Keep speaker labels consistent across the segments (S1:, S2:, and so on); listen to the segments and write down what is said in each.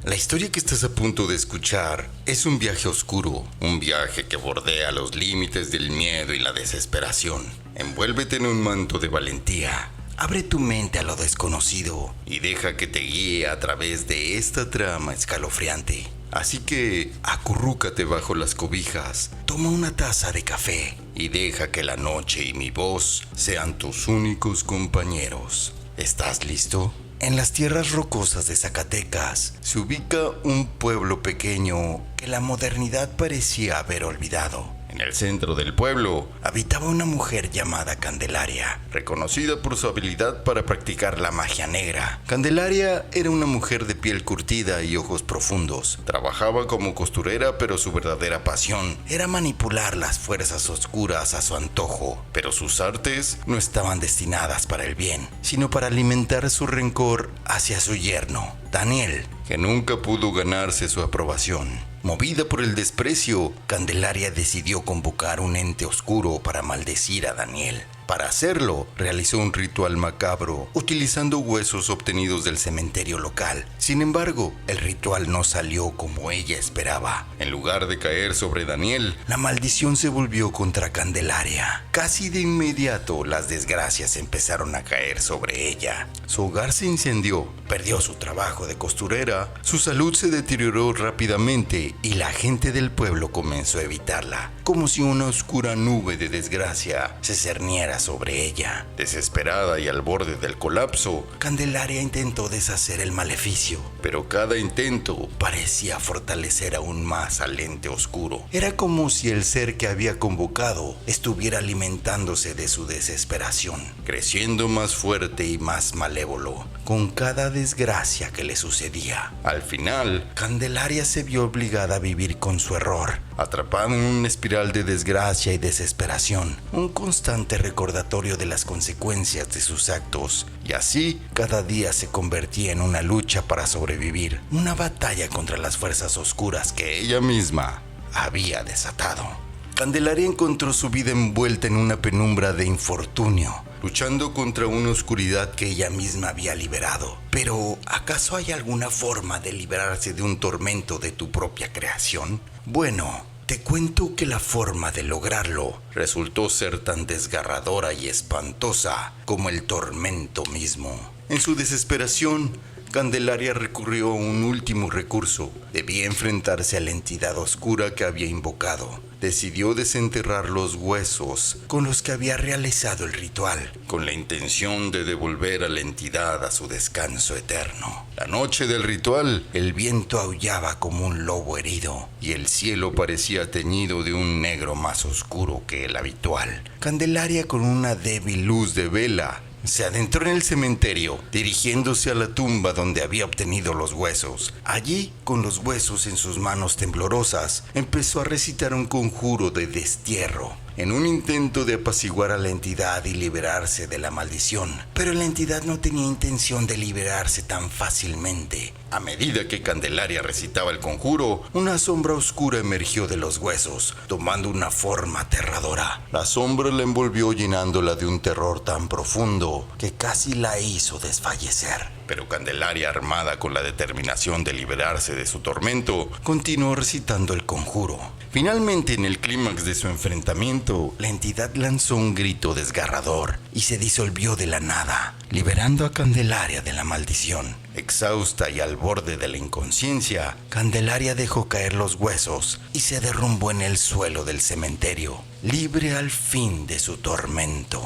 S1: La historia que estás a punto de escuchar es un viaje oscuro, un viaje que bordea los límites del miedo y la desesperación. Envuélvete en un manto de valentía, abre tu mente a lo desconocido y deja que te guíe a través de esta trama escalofriante. Así que acurrúcate bajo las cobijas, toma una taza de café y deja que la noche y mi voz sean tus únicos compañeros. ¿Estás listo? En las tierras rocosas de Zacatecas se ubica un pueblo pequeño que la modernidad parecía haber olvidado. En el centro del pueblo habitaba una mujer llamada Candelaria, reconocida por su habilidad para practicar la magia negra. Candelaria era una mujer de piel curtida y ojos profundos. Trabajaba como costurera, pero su verdadera pasión era manipular las fuerzas oscuras a su antojo. Pero sus artes no estaban destinadas para el bien, sino para alimentar su rencor hacia su yerno, Daniel, que nunca pudo ganarse su aprobación. Movida por el desprecio, Candelaria decidió convocar un ente oscuro para maldecir a Daniel. Para hacerlo, realizó un ritual macabro utilizando huesos obtenidos del cementerio local. Sin embargo, el ritual no salió como ella esperaba. En lugar de caer sobre Daniel, la maldición se volvió contra Candelaria. Casi de inmediato, las desgracias empezaron a caer sobre ella. Su hogar se incendió, perdió su trabajo de costurera, su salud se deterioró rápidamente y la gente del pueblo comenzó a evitarla, como si una oscura nube de desgracia se cerniera sobre ella. Desesperada y al borde del colapso, Candelaria intentó deshacer el maleficio, pero cada intento parecía fortalecer aún más al ente oscuro. Era como si el ser que había convocado estuviera alimentándose de su desesperación, creciendo más fuerte y más malévolo con cada desgracia que le sucedía. Al final, Candelaria se vio obligada a vivir con su error, atrapada en una espiral de desgracia y desesperación, un constante recordatorio de las consecuencias de sus actos, y así cada día se convertía en una lucha para sobrevivir, una batalla contra las fuerzas oscuras que ella misma había desatado. Candelaria encontró su vida envuelta en una penumbra de infortunio, luchando contra una oscuridad que ella misma había liberado. Pero, ¿acaso hay alguna forma de liberarse de un tormento de tu propia creación? Bueno, te cuento que la forma de lograrlo resultó ser tan desgarradora y espantosa como el tormento mismo. En su desesperación, Candelaria recurrió a un último recurso. Debía enfrentarse a la entidad oscura que había invocado. Decidió desenterrar los huesos con los que había realizado el ritual, con la intención de devolver a la entidad a su descanso eterno. La noche del ritual, el viento aullaba como un lobo herido y el cielo parecía teñido de un negro más oscuro que el habitual. Candelaria, con una débil luz de vela, se adentró en el cementerio, dirigiéndose a la tumba donde había obtenido los huesos. Allí, con los huesos en sus manos temblorosas, empezó a recitar un conjuro de destierro, en un intento de apaciguar a la entidad y liberarse de la maldición. Pero la entidad no tenía intención de liberarse tan fácilmente. A medida que Candelaria recitaba el conjuro, una sombra oscura emergió de los huesos, tomando una forma aterradora. La sombra la envolvió, llenándola de un terror tan profundo que casi la hizo desfallecer. Pero Candelaria, armada con la determinación de liberarse de su tormento, continuó recitando el conjuro. Finalmente, en el clímax de su enfrentamiento, la entidad lanzó un grito desgarrador y se disolvió de la nada, liberando a Candelaria de la maldición. Exhausta y al borde de la inconsciencia, Candelaria dejó caer los huesos y se derrumbó en el suelo del cementerio, libre al fin de su tormento.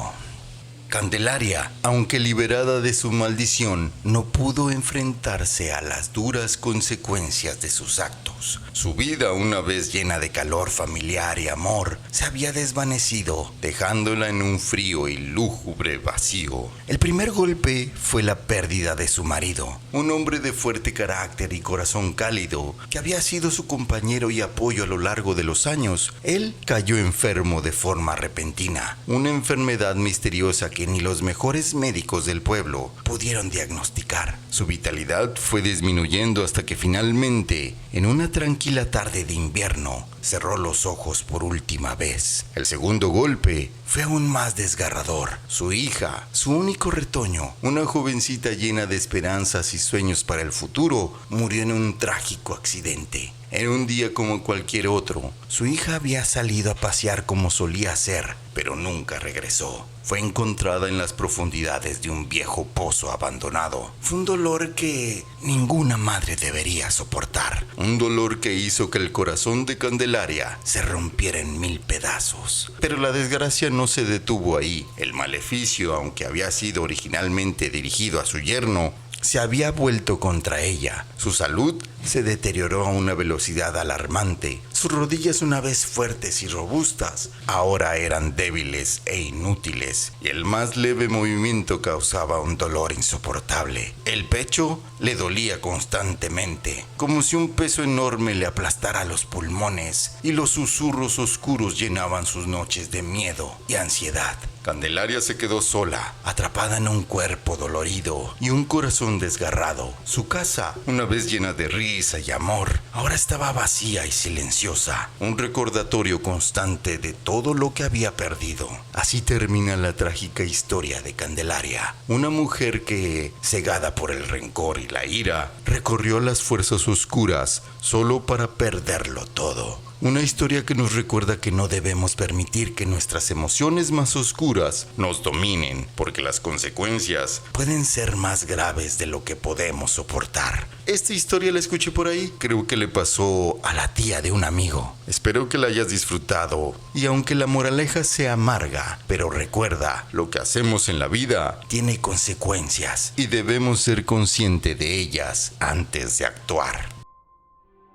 S1: Candelaria, aunque liberada de su maldición, no pudo enfrentarse a las duras consecuencias de sus actos. Su vida, una vez llena de calor familiar y amor, se había desvanecido, dejándola en un frío y lúgubre vacío. El primer golpe fue la pérdida de su marido, un hombre de fuerte carácter y corazón cálido, que había sido su compañero y apoyo a lo largo de los años. Él cayó enfermo de forma repentina, una enfermedad misteriosa que que ni los mejores médicos del pueblo pudieron diagnosticar. Su vitalidad fue disminuyendo hasta que finalmente, en una tranquila tarde de invierno, cerró los ojos por última vez. El segundo golpe fue aún más desgarrador. Su hija, su único retoño, una jovencita llena de esperanzas y sueños para el futuro, murió en un trágico accidente. En un día como cualquier otro, su hija había salido a pasear como solía hacer, pero nunca regresó. Fue encontrada en las profundidades de un viejo pozo abandonado. Fue un dolor que ninguna madre debería soportar. Un dolor que hizo que el corazón de Candelaria se rompiera en 1000 pedazos. Pero la desgracia no se detuvo ahí. El maleficio, aunque había sido originalmente dirigido a su yerno, se había vuelto contra ella. Su salud se deterioró a una velocidad alarmante. Sus rodillas, una vez fuertes y robustas, ahora eran débiles e inútiles, y el más leve movimiento causaba un dolor insoportable. El pecho le dolía constantemente, como si un peso enorme le aplastara los pulmones, y los susurros oscuros llenaban sus noches de miedo y ansiedad. Candelaria se quedó sola, atrapada en un cuerpo dolorido y un corazón desgarrado. Su casa, una vez llena de risa y amor, ahora estaba vacía y silenciosa, un recordatorio constante de todo lo que había perdido. Así termina la trágica historia de Candelaria, una mujer que, cegada por el rencor y la ira, recorrió las fuerzas oscuras solo para perderlo todo. Una historia que nos recuerda que no debemos permitir que nuestras emociones más oscuras nos dominen, porque las consecuencias pueden ser más graves de lo que podemos soportar. Esta historia la escuché por ahí, creo que le pasó a la tía de un amigo. Espero que la hayas disfrutado, y aunque la moraleja sea amarga, pero recuerda, lo que hacemos en la vida tiene consecuencias, y debemos ser conscientes de ellas antes de actuar.